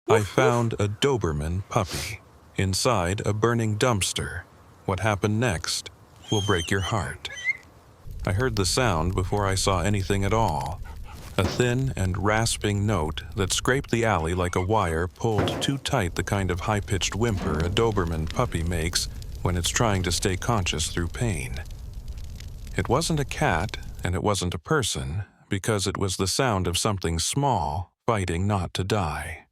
I Woof woof. found a Doberman puppy inside a burning dumpster. What happened next will break your heart. I heard the sound before I saw anything at all. A thin and rasping note that scraped the alley like a wire pulled too tight, the kind of high-pitched whimper a Doberman puppy makes when it's trying to stay conscious through pain. It wasn't a cat, and it wasn't a person, because it was the sound of something small fighting not to die.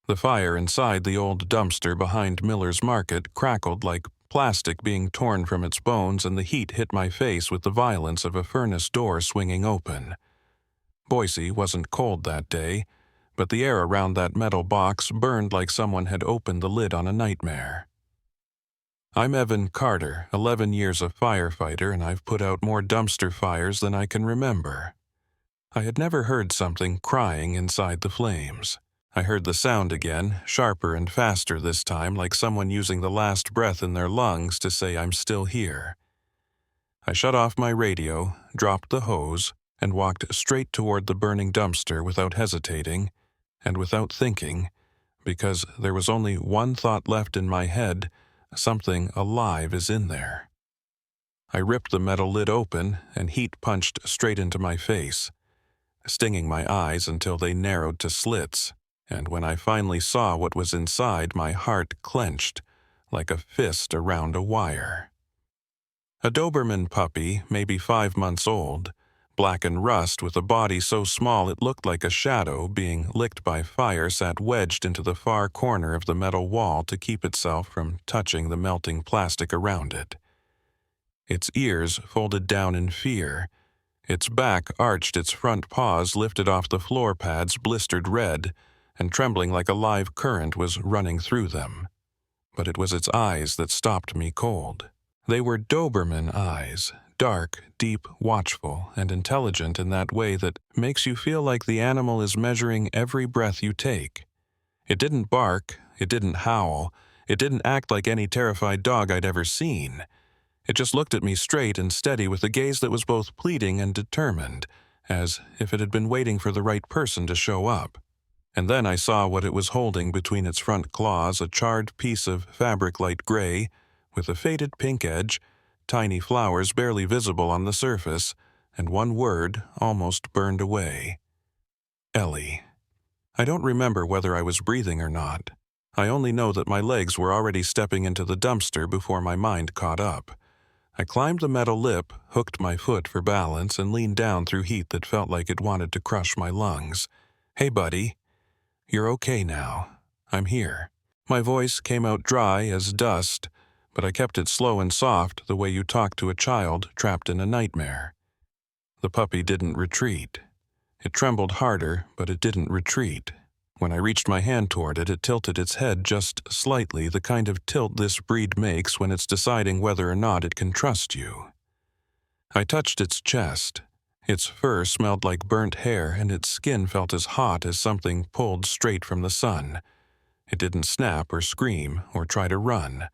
The fire inside the old dumpster behind Miller's Market crackled like plastic being torn from its bones, and the heat hit my face with the violence of a furnace door swinging open. Boise wasn't cold that day, but the air around that metal box burned like someone had opened the lid on a nightmare. I'm Evan Carter, 11 years a firefighter, and I've put out more dumpster fires than I can remember. I had never heard something crying inside the flames. I heard the sound again, sharper and faster this time, like someone using the last breath in their lungs to say I'm still here. I shut off my radio, dropped the hose, and walked straight toward the burning dumpster without hesitating and without thinking, because there was only one thought left in my head: something alive is in there. I ripped the metal lid open, and heat punched straight into my face, stinging my eyes until they narrowed to slits, and when I finally saw what was inside, my heart clenched like a fist around a wire. A Doberman puppy, maybe 5 months old, black and rust, with a body so small it looked like a shadow being licked by fire, sat wedged into the far corner of the metal wall to keep itself from touching the melting plastic around it. Its ears folded down in fear, its back arched, its front paws lifted off the floor pads blistered red, and trembling like a live current was running through them. But it was its eyes that stopped me cold. They were Doberman eyes, dark, deep, watchful, and intelligent in that way that makes you feel like the animal is measuring every breath you take. It didn't bark, it didn't howl, it didn't act like any terrified dog I'd ever seen. It just looked at me straight and steady with a gaze that was both pleading and determined, as if it had been waiting for the right person to show up. And then I saw what it was holding between its front claws: a charred piece of fabric light gray, with a faded pink edge, tiny flowers barely visible on the surface, and one word almost burned away: Ellie. I don't remember whether I was breathing or not. I only know that my legs were already stepping into the dumpster before my mind caught up. I climbed the metal lip, hooked my foot for balance, and leaned down through heat that felt like it wanted to crush my lungs. "Hey, buddy. You're okay now. I'm here." My voice came out dry as dust, but I kept it slow and soft, the way you talk to a child trapped in a nightmare. The puppy didn't retreat. It trembled harder, but it didn't retreat. When I reached my hand toward it, it tilted its head just slightly, the kind of tilt this breed makes when it's deciding whether or not it can trust you. I touched its chest. Its fur smelled like burnt hair, and its skin felt as hot as something pulled straight from the sun. It didn't snap or scream or try to run.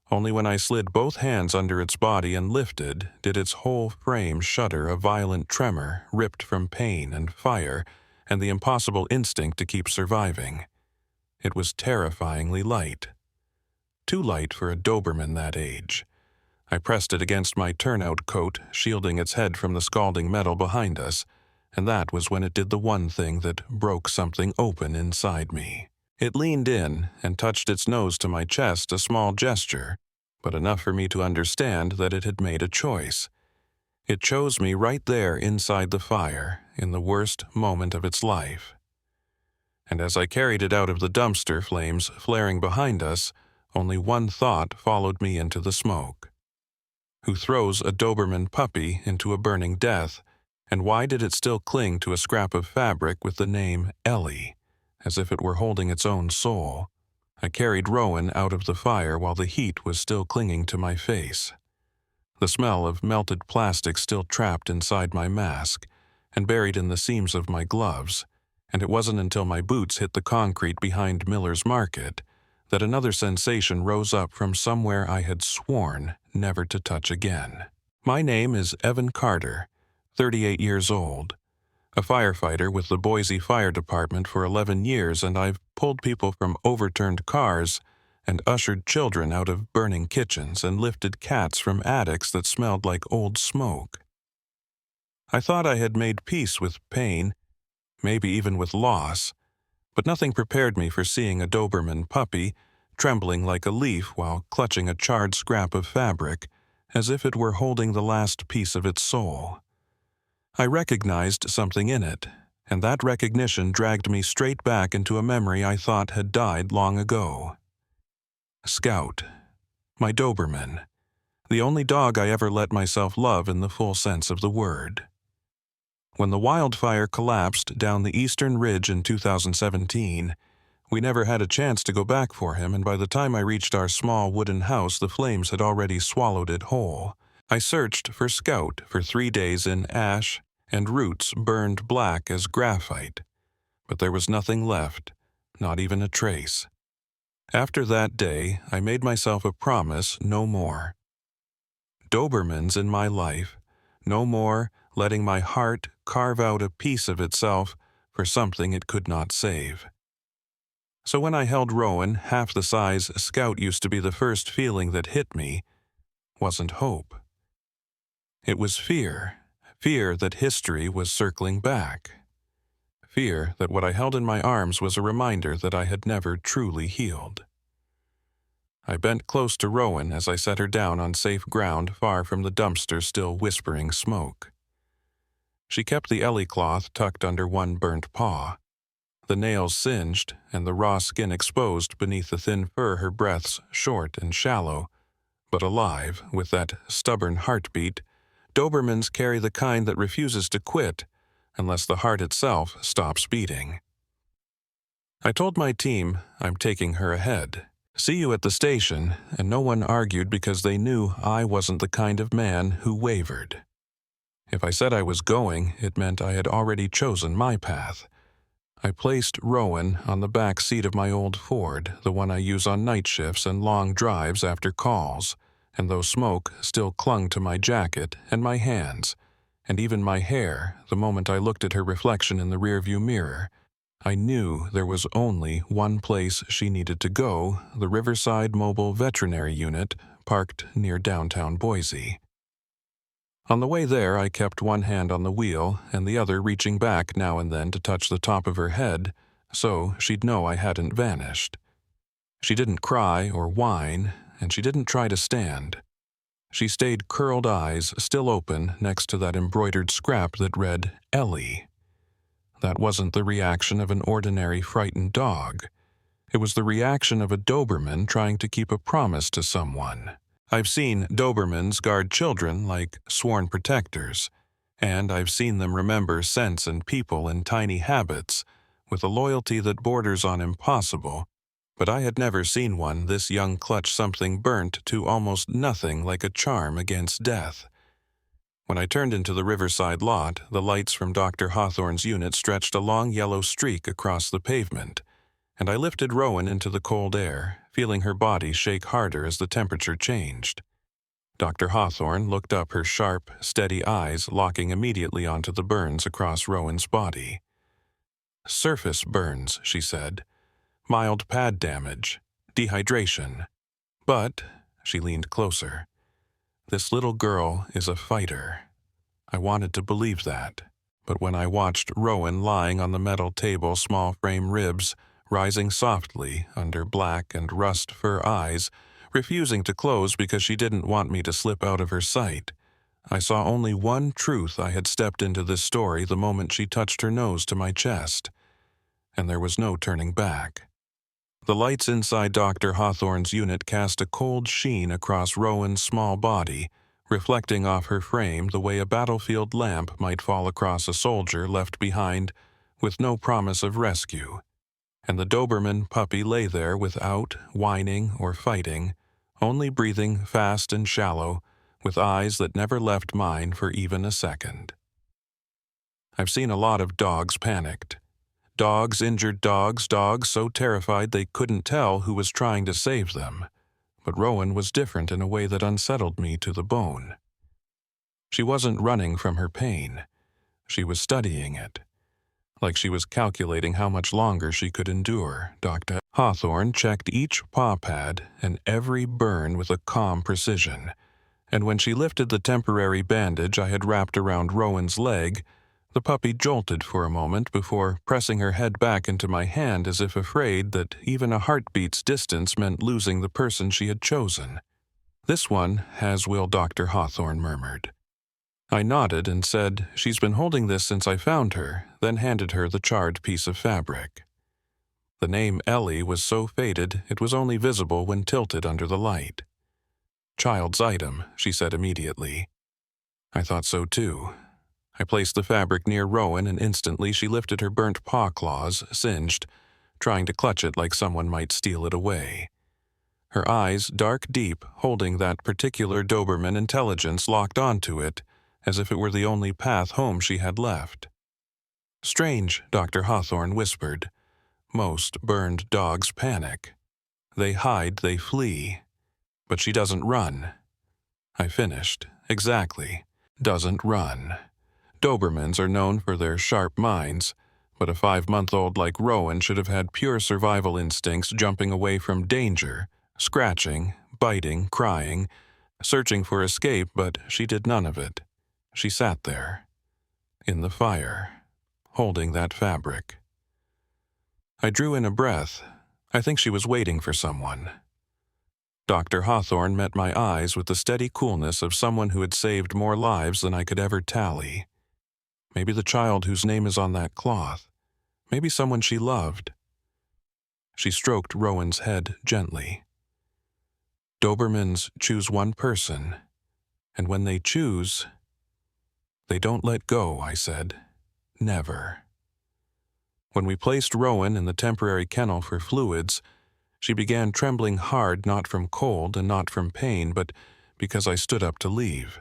Only when I slid both hands under its body and lifted did its whole frame shudder, a violent tremor ripped from pain and fire and the impossible instinct to keep surviving. It was terrifyingly light. Too light for a Doberman that age. I pressed it against my turnout coat, shielding its head from the scalding metal behind us, and that was when it did the one thing that broke something open inside me. It leaned in and touched its nose to my chest, a small gesture, but enough for me to understand that it had made a choice. It chose me right there inside the fire, in the worst moment of its life. And as I carried it out of the dumpster, flames flaring behind us, only one thought followed me into the smoke. Who throws a Doberman puppy into a burning death, and why did it still cling to a scrap of fabric with the name Ellie, as if it were holding its own soul? I carried Rowan out of the fire while the heat was still clinging to my face. The smell of melted plastic still trapped inside my mask and buried in the seams of my gloves, and it wasn't until my boots hit the concrete behind Miller's Market that another sensation rose up from somewhere I had sworn never to touch again. My name is Evan Carter, 38 years old. a firefighter with the Boise Fire Department for 11 years, and I've pulled people from overturned cars and ushered children out of burning kitchens and lifted cats from attics that smelled like old smoke. I thought I had made peace with pain, maybe even with loss, but nothing prepared me for seeing a Doberman puppy trembling like a leaf while clutching a charred scrap of fabric as if it were holding the last piece of its soul. I recognized something in it, and that recognition dragged me straight back into a memory I thought had died long ago. Scout, my Doberman, the only dog I ever let myself love in the full sense of the word. When the wildfire collapsed down the eastern ridge in 2017, we never had a chance to go back for him, and by the time I reached our small wooden house, the flames had already swallowed it whole. I searched for Scout for 3 days in ash and roots burned black as graphite, but there was nothing left, not even a trace. After that day, I made myself a promise no more. Dobermans in my life, no more letting my heart carve out a piece of itself for something it could not save. So when I held Rowan, half the size Scout used to be, the first feeling that hit me wasn't hope. It was fear. Fear that history was circling back. Fear that what I held in my arms was a reminder that I had never truly healed. I bent close to Rowan as I set her down on safe ground far from the dumpster still whispering smoke. She kept the ellie cloth tucked under one burnt paw, the nails singed and the raw skin exposed beneath the thin fur, her breaths short and shallow, but alive with that stubborn heartbeat. Dobermans carry the kind that refuses to quit unless the heart itself stops beating. I told my team I'm taking her ahead. See you at the station, and no one argued because they knew I wasn't the kind of man who wavered. If I said I was going, it meant I had already chosen my path. I placed Rowan on the back seat of my old Ford, the one I use on night shifts and long drives after calls, and though smoke still clung to my jacket and my hands, and even my hair, the moment I looked at her reflection in the rearview mirror, I knew there was only one place she needed to go, the Riverside Mobile Veterinary Unit, parked near downtown Boise. On the way there, I kept one hand on the wheel and the other reaching back now and then to touch the top of her head, so she'd know I hadn't vanished. She didn't cry or whine, and she didn't try to stand. She stayed curled eyes still open next to that embroidered scrap that read Ellie. That wasn't the reaction of an ordinary frightened dog. It was the reaction of a Doberman trying to keep a promise to someone. I've seen Dobermans guard children like sworn protectors, and I've seen them remember scents and people in tiny habits with a loyalty that borders on impossible, but I had never seen one this young clutch something burnt to almost nothing like a charm against death. When I turned into the Riverside lot, the lights from Dr. Hawthorne's unit stretched a long yellow streak across the pavement, and I lifted Rowan into the cold air, feeling her body shake harder as the temperature changed. Dr. Hawthorne looked up, her sharp, steady eyes locking immediately onto the burns across Rowan's body. "Surface burns," she said. "Mild pad damage. Dehydration. But," she leaned closer, "this little girl is a fighter." I wanted to believe that, but when I watched Rowan lying on the metal table, small frame ribs rising softly under black and rust fur eyes, refusing to close because she didn't want me to slip out of her sight, I saw only one truth. I had stepped into this story the moment she touched her nose to my chest, and there was no turning back. The lights inside Dr. Hawthorne's unit cast a cold sheen across Rowan's small body, reflecting off her frame the way a battlefield lamp might fall across a soldier left behind with no promise of rescue. And the Doberman puppy lay there without whining or fighting, only breathing fast and shallow, with eyes that never left mine for even a second. I've seen a lot of dogs panicked. Dogs, injured dogs, dogs so terrified they couldn't tell who was trying to save them. But Rowan was different in a way that unsettled me to the bone. She wasn't running from her pain. She was studying it, like she was calculating how much longer she could endure. Dr. Hawthorne checked each paw pad and every burn with a calm precision, and when she lifted the temporary bandage I had wrapped around Rowan's leg, the puppy jolted for a moment before pressing her head back into my hand as if afraid that even a heartbeat's distance meant losing the person she had chosen. "This one has will," Dr. Hawthorne murmured. I nodded and said, "She's been holding this since I found her," then handed her the charred piece of fabric. The name Ellie was so faded it was only visible when tilted under the light. "Child's item," she said immediately. I thought so too. I placed the fabric near Rowan and instantly she lifted her burnt paw claws, singed, trying to clutch it like someone might steal it away. Her eyes, dark deep, holding that particular Doberman intelligence locked onto it, as if it were the only path home she had left. "Strange," Dr. Hawthorne whispered. "Most burned dogs panic. They hide, they flee. But she doesn't run." I finished. Exactly. Doesn't run. Dobermans are known for their sharp minds, but a 5-month-old like Rowan should have had pure survival instincts, jumping away from danger, scratching, biting, crying, searching for escape, but she did none of it. She sat there, in the fire, holding that fabric. I drew in a breath. I think she was waiting for someone. Dr. Hawthorne met my eyes with the steady coolness of someone who had saved more lives than I could ever tally. Maybe the child whose name is on that cloth. Maybe someone she loved. She stroked Rowan's head gently. "Dobermans choose one person, and when they choose, they don't let go," I said. "Never." When we placed Rowan in the temporary kennel for fluids, she began trembling hard, not from cold and not from pain, but because I stood up to leave.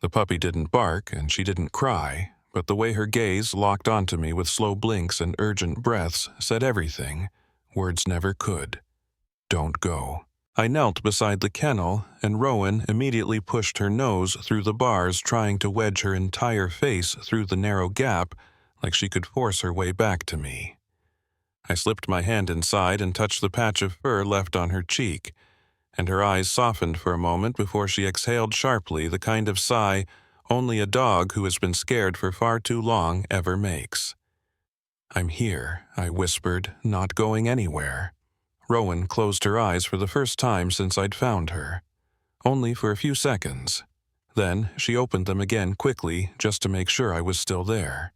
The puppy didn't bark and she didn't cry, but the way her gaze locked onto me with slow blinks and urgent breaths said everything. Words never could. "Don't go." I knelt beside the kennel, and Rowan immediately pushed her nose through the bars, trying to wedge her entire face through the narrow gap like she could force her way back to me. I slipped my hand inside and touched the patch of fur left on her cheek, and her eyes softened for a moment before she exhaled sharply the kind of sigh only a dog who has been scared for far too long ever makes. "I'm here," I whispered, "not going anywhere." Rowan closed her eyes for the first time since I'd found her. Only for a few seconds. Then she opened them again quickly just to make sure I was still there.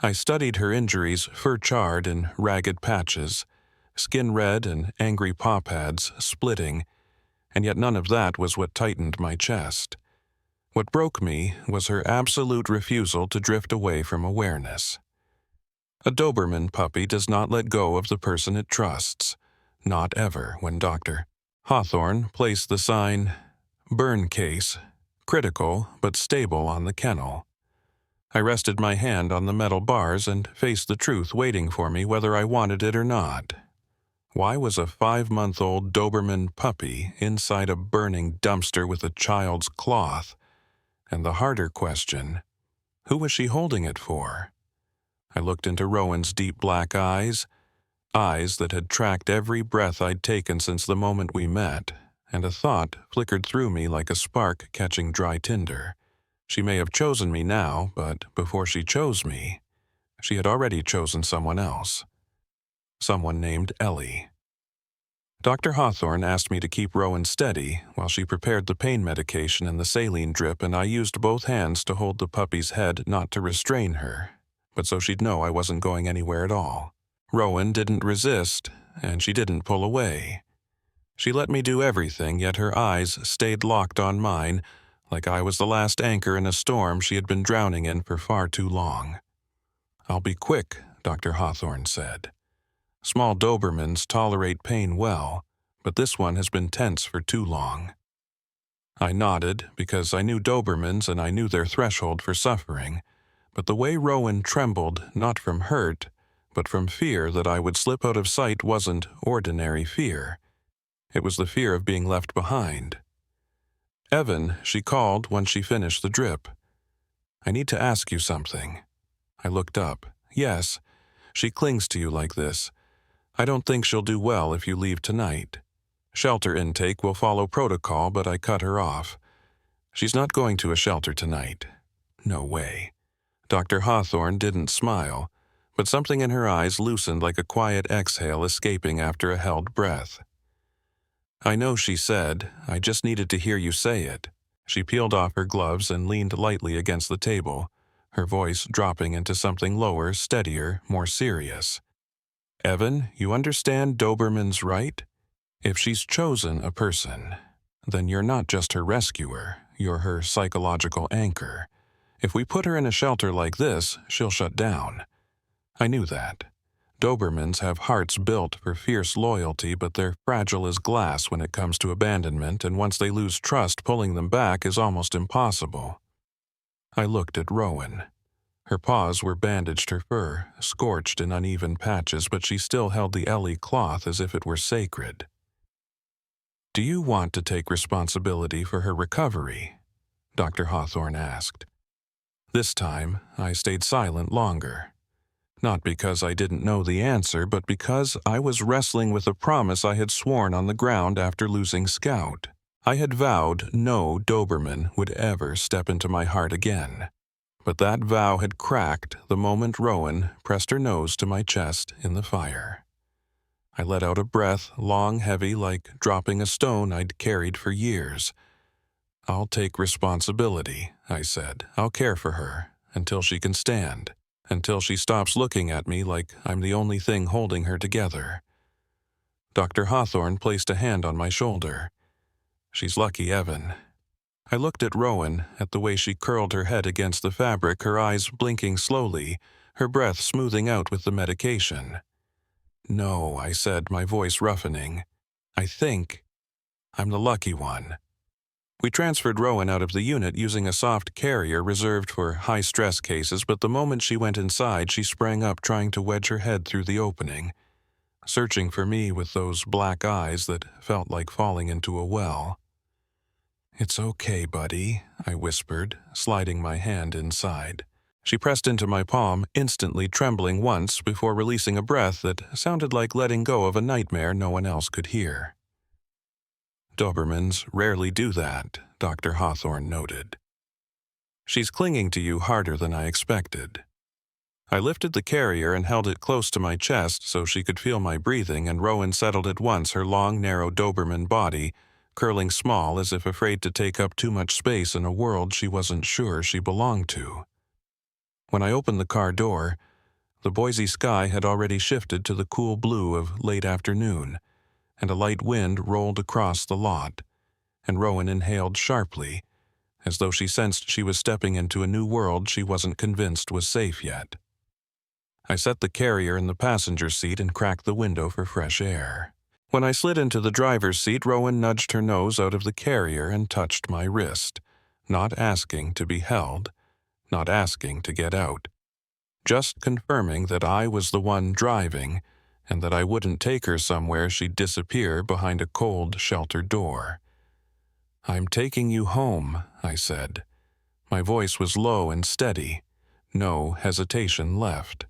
I studied her injuries, fur-charred in ragged patches, skin red and angry paw pads splitting, and yet none of that was what tightened my chest. What broke me was her absolute refusal to drift away from awareness. A Doberman puppy does not let go of the person it trusts. Not ever. When Dr. Hawthorne placed the sign, "Burn case, critical but stable," on the kennel, I rested my hand on the metal bars and faced the truth waiting for me whether I wanted it or not. Why was a 5-month-old Doberman puppy inside a burning dumpster with a child's cloth? And the harder question, who was she holding it for? I looked into Rowan's deep black eyes that had tracked every breath I'd taken since the moment we met, and a thought flickered through me like a spark catching dry tinder. She may have chosen me now, but before she chose me, she had already chosen someone else. Someone named Ellie. Dr. Hawthorne asked me to keep Rowan steady while she prepared the pain medication and the saline drip, and I used both hands to hold the puppy's head, not to restrain her, but so she'd know I wasn't going anywhere at all. Rowan didn't resist, and she didn't pull away. She let me do everything, yet her eyes stayed locked on mine, like I was the last anchor in a storm she had been drowning in for far too long. "I'll be quick," Dr. Hawthorne said. "Small Dobermans tolerate pain well, but this one has been tense for too long." I nodded because I knew Dobermans and I knew their threshold for suffering, but the way Rowan trembled, not from hurt, but from fear that I would slip out of sight, wasn't ordinary fear. It was the fear of being left behind. "Evan," she called when she finished the drip. I need to ask you something. I looked up. Yes, she clings to you like this. I don't think she'll do well if you leave tonight. Shelter intake will follow protocol, but I cut her off. She's not going to a shelter tonight. No way. Dr. Hawthorne didn't smile, but something in her eyes loosened like a quiet exhale escaping after a held breath. I know, she said. I just needed to hear you say it. She peeled off her gloves and leaned lightly against the table, her voice dropping into something lower, steadier, more serious. Evan, you understand Doberman's right? If she's chosen a person, then you're not just her rescuer, you're her psychological anchor. If we put her in a shelter like this, she'll shut down. I knew that. Dobermans have hearts built for fierce loyalty, but they're fragile as glass when it comes to abandonment, and once they lose trust, pulling them back is almost impossible. I looked at Rowan. Her paws were bandaged her fur, scorched in uneven patches, but she still held the Ellie cloth as if it were sacred. Do you want to take responsibility for her recovery? Dr. Hawthorne asked. This time, I stayed silent longer. Not because I didn't know the answer, but because I was wrestling with a promise I had sworn on the ground after losing Scout. I had vowed no Doberman would ever step into my heart again. But that vow had cracked the moment Rowan pressed her nose to my chest in the fire. I let out a breath, long, heavy, like dropping a stone I'd carried for years. I'll take responsibility, I said. I'll care for her, until she can stand, until she stops looking at me like I'm the only thing holding her together. Dr. Hawthorne placed a hand on my shoulder. She's lucky, Evan. I looked at Rowan, at the way she curled her head against the fabric, her eyes blinking slowly, her breath smoothing out with the medication. No, I said, my voice roughening. I think I'm the lucky one. We transferred Rowan out of the unit using a soft carrier reserved for high-stress cases, but the moment she went inside, she sprang up, trying to wedge her head through the opening, searching for me with those black eyes that felt like falling into a well. It's okay, buddy, I whispered, sliding my hand inside. She pressed into my palm, instantly trembling once before releasing a breath that sounded like letting go of a nightmare no one else could hear. Dobermans rarely do that, Dr. Hawthorne noted. She's clinging to you harder than I expected. I lifted the carrier and held it close to my chest so she could feel my breathing, and Rowan settled at once, her long, narrow Doberman body curling small as if afraid to take up too much space in a world she wasn't sure she belonged to. When I opened the car door, the Boise sky had already shifted to the cool blue of late afternoon, and a light wind rolled across the lot, and Rowan inhaled sharply, as though she sensed she was stepping into a new world she wasn't convinced was safe yet. I set the carrier in the passenger seat and cracked the window for fresh air. When I slid into the driver's seat, Rowan nudged her nose out of the carrier and touched my wrist, not asking to be held, not asking to get out, just confirming that I was the one driving and that I wouldn't take her somewhere she'd disappear behind a cold, sheltered door. I'm taking you home, I said. My voice was low and steady, no hesitation left.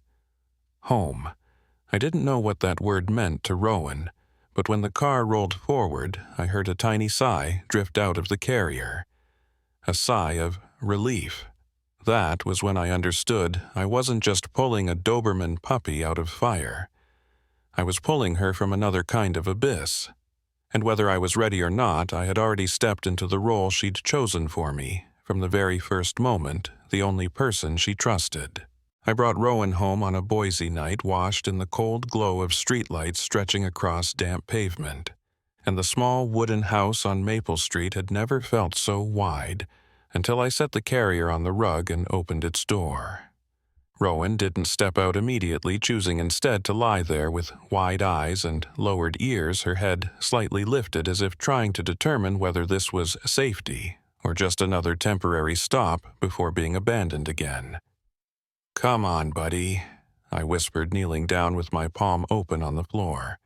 Home. I didn't know what that word meant to Rowan, but when the car rolled forward, I heard a tiny sigh drift out of the carrier. A sigh of relief. That was when I understood I wasn't just pulling a Doberman puppy out of fire. I was pulling her from another kind of abyss. And whether I was ready or not, I had already stepped into the role she'd chosen for me, from the very first moment, the only person she trusted. I brought Rowan home on a Boise night, washed in the cold glow of streetlights stretching across damp pavement, and the small wooden house on Maple Street had never felt so wide until I set the carrier on the rug and opened its door. Rowan didn't step out immediately, choosing instead to lie there with wide eyes and lowered ears, her head slightly lifted as if trying to determine whether this was safety or just another temporary stop before being abandoned again. Come on, buddy, I whispered, kneeling down with my palm open on the floor.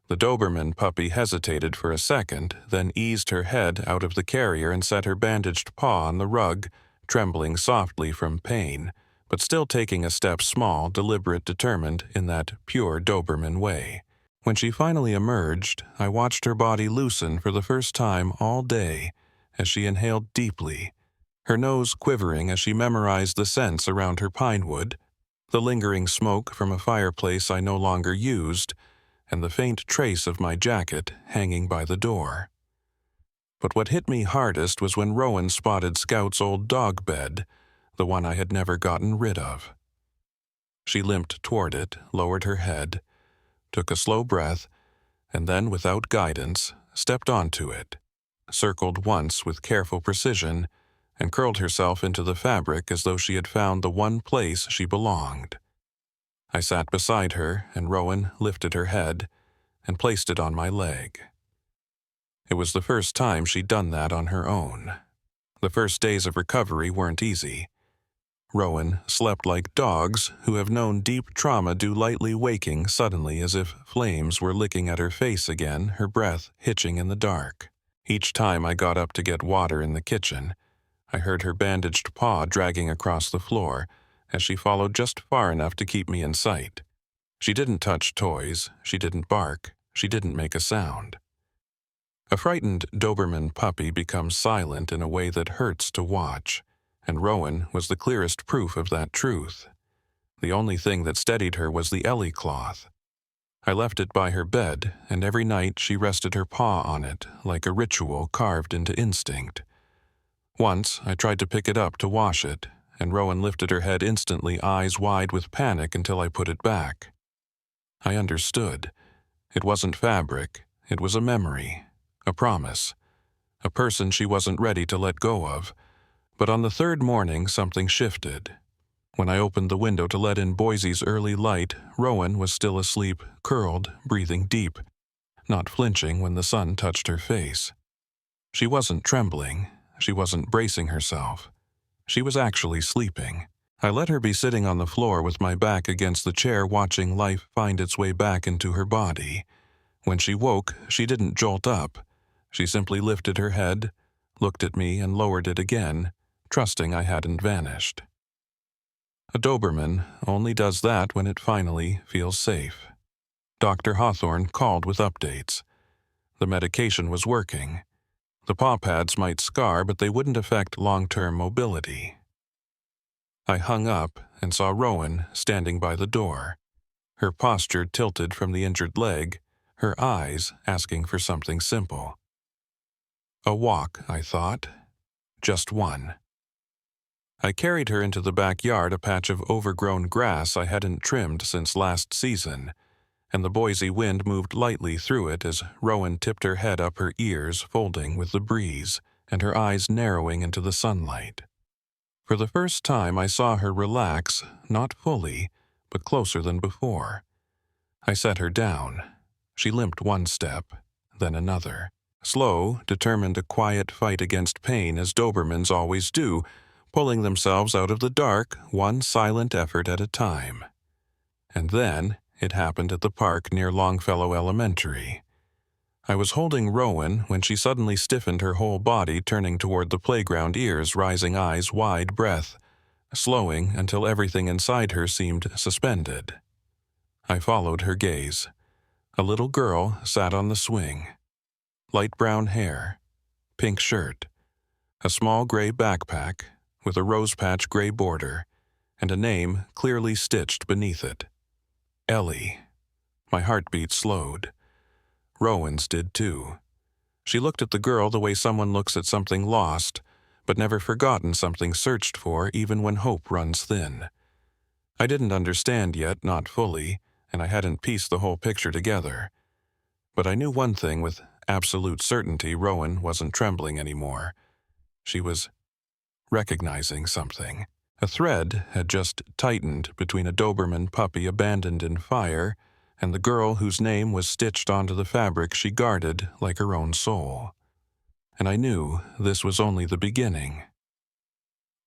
The Doberman puppy hesitated for a second, then eased her head out of the carrier and set her bandaged paw on the rug, trembling softly from pain, but still taking a step small, deliberate, determined in that pure Doberman way. When she finally emerged, I watched her body loosen for the first time all day as she inhaled deeply, her nose quivering as she memorized the scents around her pine wood, the lingering smoke from a fireplace I no longer used, and the faint trace of my jacket hanging by the door. But what hit me hardest was when Rowan spotted Scout's old dog bed, the one I had never gotten rid of. She limped toward it, lowered her head, took a slow breath, and then, without guidance, stepped onto it, circled once with careful precision, and curled herself into the fabric as though she had found the one place she belonged. I sat beside her, and Rowan lifted her head and placed it on my leg. It was the first time she'd done that on her own. The first days of recovery weren't easy. Rowan slept like dogs who have known deep trauma do, lightly waking suddenly as if flames were licking at her face again, her breath hitching in the dark. Each time I got up to get water in the kitchen, I heard her bandaged paw dragging across the floor as she followed just far enough to keep me in sight. She didn't touch toys, she didn't bark, she didn't make a sound. A frightened Doberman puppy becomes silent in a way that hurts to watch, and Rowan was the clearest proof of that truth. The only thing that steadied her was the Ellie cloth. I left it by her bed, and every night she rested her paw on it, like a ritual carved into instinct. Once, I tried to pick it up to wash it, and Rowan lifted her head instantly, eyes wide with panic, until I put it back. I understood. It wasn't fabric, it was a memory, a promise, a person she wasn't ready to let go of. But on the third morning, something shifted. When I opened the window to let in Boise's early light, Rowan was still asleep, curled, breathing deep, not flinching when the sun touched her face. She wasn't trembling. She wasn't bracing herself. She was actually sleeping. I let her be sitting on the floor with my back against the chair, watching life find its way back into her body. When she woke, she didn't jolt up. She simply lifted her head, looked at me, and lowered it again, trusting I hadn't vanished. A Doberman only does that when it finally feels safe. Dr. Hawthorne called with updates. The medication was working. The paw pads might scar, but they wouldn't affect long-term mobility. I hung up and saw Rowan standing by the door, her posture tilted from the injured leg, her eyes asking for something simple. A walk, I thought. Just one. I carried her into the backyard, a patch of overgrown grass I hadn't trimmed since last season, and the Boise wind moved lightly through it as Rowan tipped her head up, her ears folding with the breeze, and her eyes narrowing into the sunlight. For the first time I saw her relax, not fully, but closer than before. I set her down. She limped one step, then another. Slow, determined to quiet fight against pain as Dobermans always do, pulling themselves out of the dark, one silent effort at a time. And then it happened at the park near Longfellow Elementary. I was holding Rowan when she suddenly stiffened her whole body, turning toward the playground, ears rising, eyes wide, breath slowing until everything inside her seemed suspended. I followed her gaze. A little girl sat on the swing. Light brown hair, pink shirt, a small gray backpack with a rose patch gray border, and a name clearly stitched beneath it. Ellie. My heartbeat slowed. Rowan's did too. She looked at the girl the way someone looks at something lost, but never forgotten, something searched for even when hope runs thin. I didn't understand yet, not fully, and I hadn't pieced the whole picture together. But I knew one thing with absolute certainty: Rowan wasn't trembling anymore. She was recognizing something. A thread had just tightened between a Doberman puppy abandoned in fire and the girl whose name was stitched onto the fabric she guarded like her own soul. And I knew this was only the beginning.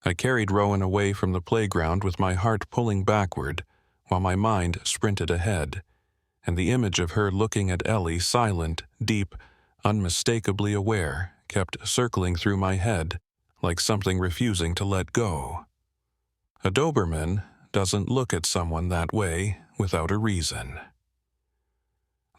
I carried Rowan away from the playground with my heart pulling backward while my mind sprinted ahead, and the image of her looking at Ellie, silent, deep, unmistakably aware, kept circling through my head like something refusing to let go. A Doberman doesn't look at someone that way without a reason.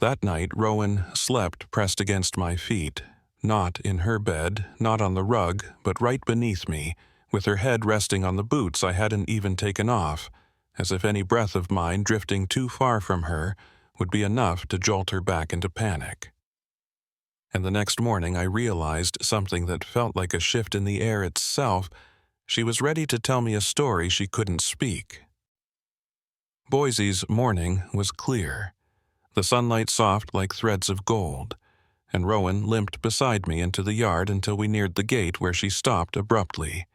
That night, Rowan slept pressed against my feet, not in her bed, not on the rug, but right beneath me, with her head resting on the boots I hadn't even taken off, as if any breath of mine drifting too far from her would be enough to jolt her back into panic. And the next morning I realized something that felt like a shift in the air itself. She was ready to tell me a story she couldn't speak. Boise's morning was clear, the sunlight soft like threads of gold, and Rowan limped beside me into the yard until we neared the gate where she stopped abruptly,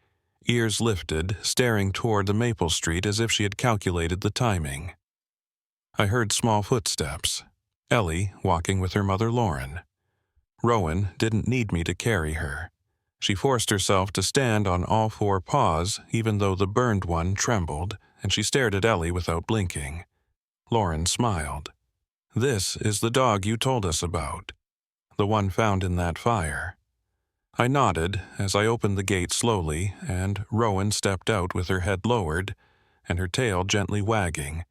ears lifted, staring toward the maple street as if she had calculated the timing. I heard small footsteps, Ellie walking with her mother Lauren. Rowan didn't need me to carry her. She forced herself to stand on all four paws, even though the burned one trembled, and she stared at Ellie without blinking. Lauren smiled. "This is the dog you told us about, the one found in that fire." I nodded as I opened the gate slowly, and Rowan stepped out with her head lowered and her tail gently wagging,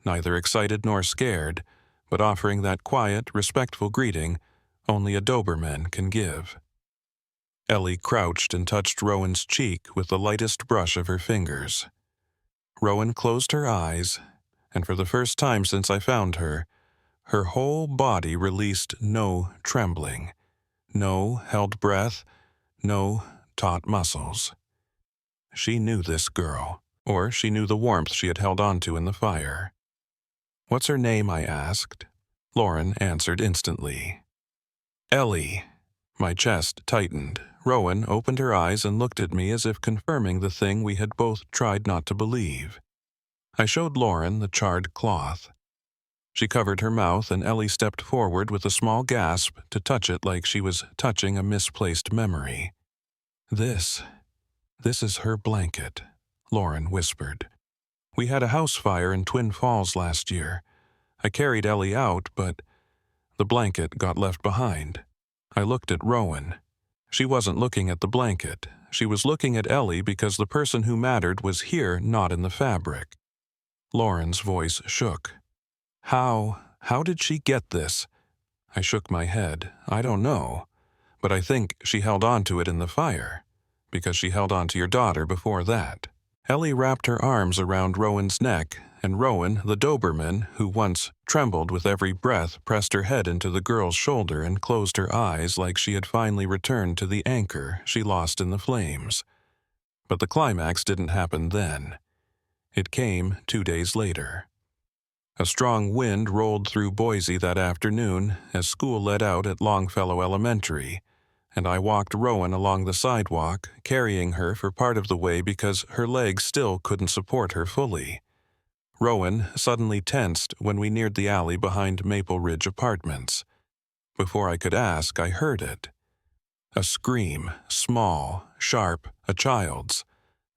neither excited nor scared, but offering that quiet, respectful greeting only a Doberman can give. Ellie crouched and touched Rowan's cheek with the lightest brush of her fingers. Rowan closed her eyes, and for the first time since I found her, her whole body released no trembling, no held breath, no taut muscles. She knew this girl, or she knew the warmth she had held onto in the fire. "What's her name?" I asked. Lauren answered instantly. "Ellie." My chest tightened. Rowan opened her eyes and looked at me as if confirming the thing we had both tried not to believe. I showed Lauren the charred cloth. She covered her mouth, and Ellie stepped forward with a small gasp to touch it like she was touching a misplaced memory. This is her blanket," Lauren whispered. "We had a house fire in Twin Falls last year. I carried Ellie out, but the blanket got left behind." I looked at Rowan. She wasn't looking at the blanket. She was looking at Ellie because the person who mattered was here, not in the fabric. Lauren's voice shook. How did she get this?" I shook my head. "I don't know, but I think she held on to it in the fire, because she held on to your daughter before that." Ellie wrapped her arms around Rowan's neck, and Rowan, the Doberman, who once trembled with every breath, pressed her head into the girl's shoulder and closed her eyes like she had finally returned to the anchor she lost in the flames. But the climax didn't happen then. It came 2 days later. A strong wind rolled through Boise that afternoon as school let out at Longfellow Elementary, and I walked Rowan along the sidewalk, carrying her for part of the way because her legs still couldn't support her fully. Rowan suddenly tensed when we neared the alley behind Maple Ridge Apartments. Before I could ask, I heard it. A scream, small, sharp, a child's.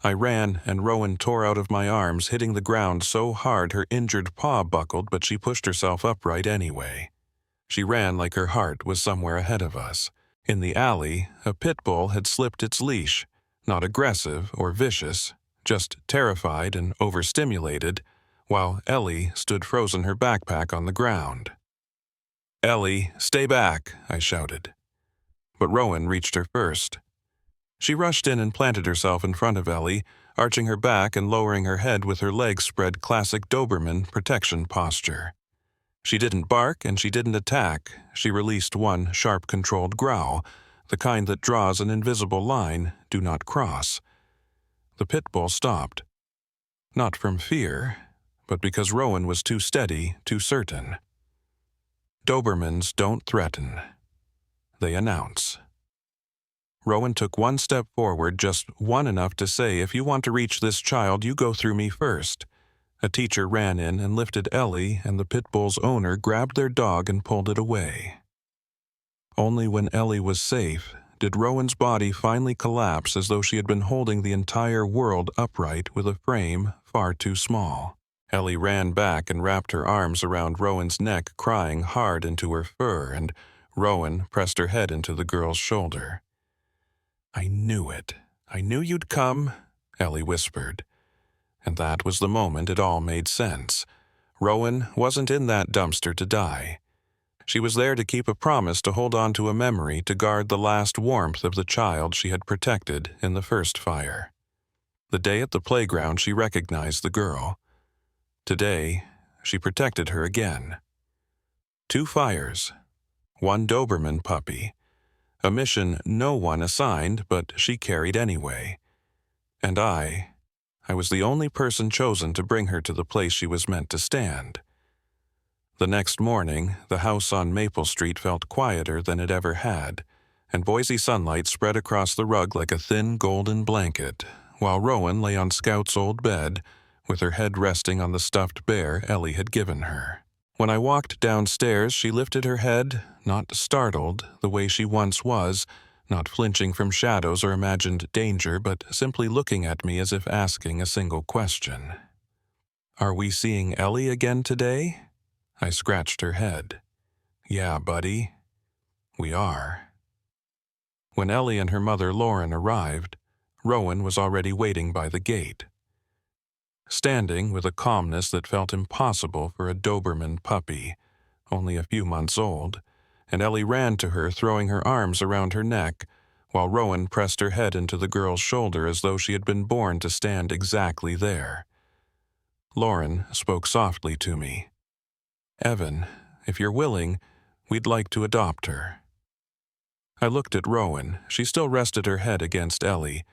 I ran, and Rowan tore out of my arms, hitting the ground so hard her injured paw buckled, but she pushed herself upright anyway. She ran like her heart was somewhere ahead of us. In the alley, a pit bull had slipped its leash, not aggressive or vicious, just terrified and overstimulated, while Ellie stood frozen, her backpack on the ground. "Ellie, stay back," I shouted. But Rowan reached her first. She rushed in and planted herself in front of Ellie, arching her back and lowering her head with her legs spread, classic Doberman protection posture. She didn't bark and she didn't attack. She released one sharp, controlled growl, the kind that draws an invisible line, "Do not cross." The pit bull stopped. Not from fear, but because Rowan was too steady, too certain. Dobermans don't threaten. They announce. Rowan took one step forward, just one enough to say, "If you want to reach this child, you go through me first." A teacher ran in and lifted Ellie, and the pit bull's owner grabbed their dog and pulled it away. Only when Ellie was safe did Rowan's body finally collapse, as though she had been holding the entire world upright with a frame far too small. Ellie ran back and wrapped her arms around Rowan's neck, crying hard into her fur, and Rowan pressed her head into the girl's shoulder. "I knew it," "I knew you'd come," Ellie whispered. And that was the moment it all made sense. Rowan wasn't in that dumpster to die. She was there to keep a promise, to hold on to a memory, to guard the last warmth of the child she had protected in the first fire. The day at the playground, she recognized the girl. Today, she protected her again. 2 fires, 1 Doberman puppy, a mission no one assigned, but she carried anyway. And I was the only person chosen to bring her to the place she was meant to stand. The next morning, the house on Maple Street felt quieter than it ever had, and Boise sunlight spread across the rug like a thin golden blanket, while Rowan lay on Scout's old bed, with her head resting on the stuffed bear Ellie had given her. When I walked downstairs, she lifted her head, not startled the way she once was, not flinching from shadows or imagined danger, but simply looking at me as if asking a single question. "Are we seeing Ellie again today?" I scratched her head. "Yeah, buddy, we are." When Ellie and her mother Lauren arrived, Rowan was already waiting by the gate. Standing with a calmness that felt impossible for a Doberman puppy, only a few months old, and Ellie ran to her, throwing her arms around her neck, while Rowan pressed her head into the girl's shoulder as though she had been born to stand exactly there. Lauren spoke softly to me. "Evan, if you're willing, we'd like to adopt her." I looked at Rowan. She still rested her head against Ellie.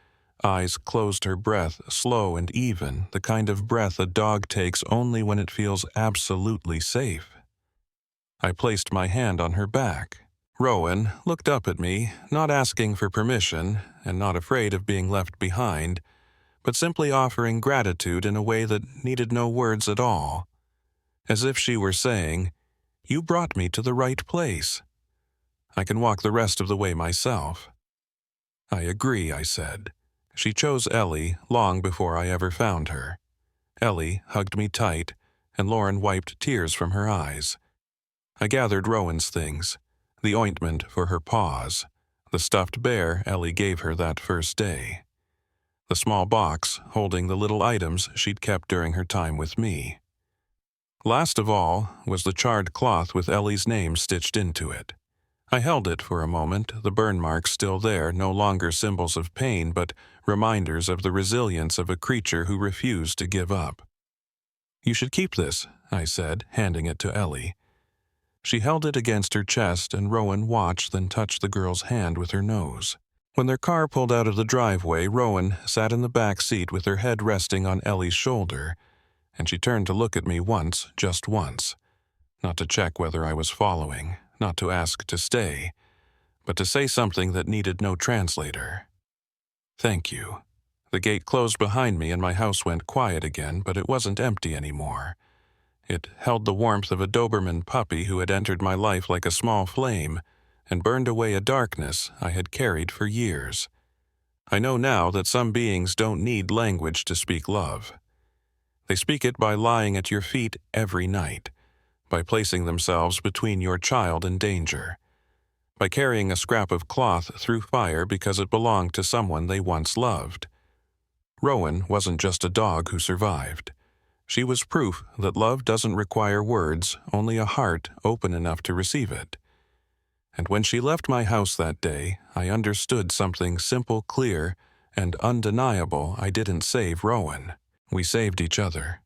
Eyes closed, her breath slow and even, the kind of breath a dog takes only when it feels absolutely safe. I placed my hand on her back. Rowan looked up at me, not asking for permission and not afraid of being left behind, but simply offering gratitude in a way that needed no words at all. As if she were saying, "You brought me to the right place. I can walk the rest of the way myself." "I agree," I said. She chose Ellie long before I ever found her. Ellie hugged me tight, and Lauren wiped tears from her eyes. I gathered Rowan's things, the ointment for her paws, the stuffed bear Ellie gave her that first day, the small box holding the little items she'd kept during her time with me. Last of all was the charred cloth with Ellie's name stitched into it. I held it for a moment, the burn marks still there, no longer symbols of pain, but reminders of the resilience of a creature who refused to give up. "You should keep this," I said, handing it to Ellie. She held it against her chest, and Rowan watched, then touched the girl's hand with her nose. When their car pulled out of the driveway, Rowan sat in the back seat with her head resting on Ellie's shoulder, and she turned to look at me once, just once, not to check whether I was following, not to ask to stay, but to say something that needed no translator. "Thank you." The gate closed behind me and my house went quiet again, but it wasn't empty anymore. It held the warmth of a Doberman puppy who had entered my life like a small flame and burned away a darkness I had carried for years. I know now that some beings don't need language to speak love. They speak it by lying at your feet every night, by placing themselves between your child and danger, by carrying a scrap of cloth through fire because it belonged to someone they once loved. Rowan wasn't just a dog who survived. She was proof that love doesn't require words, only a heart open enough to receive it. And when she left my house that day, I understood something simple, clear, and undeniable. I didn't save Rowan. We saved each other.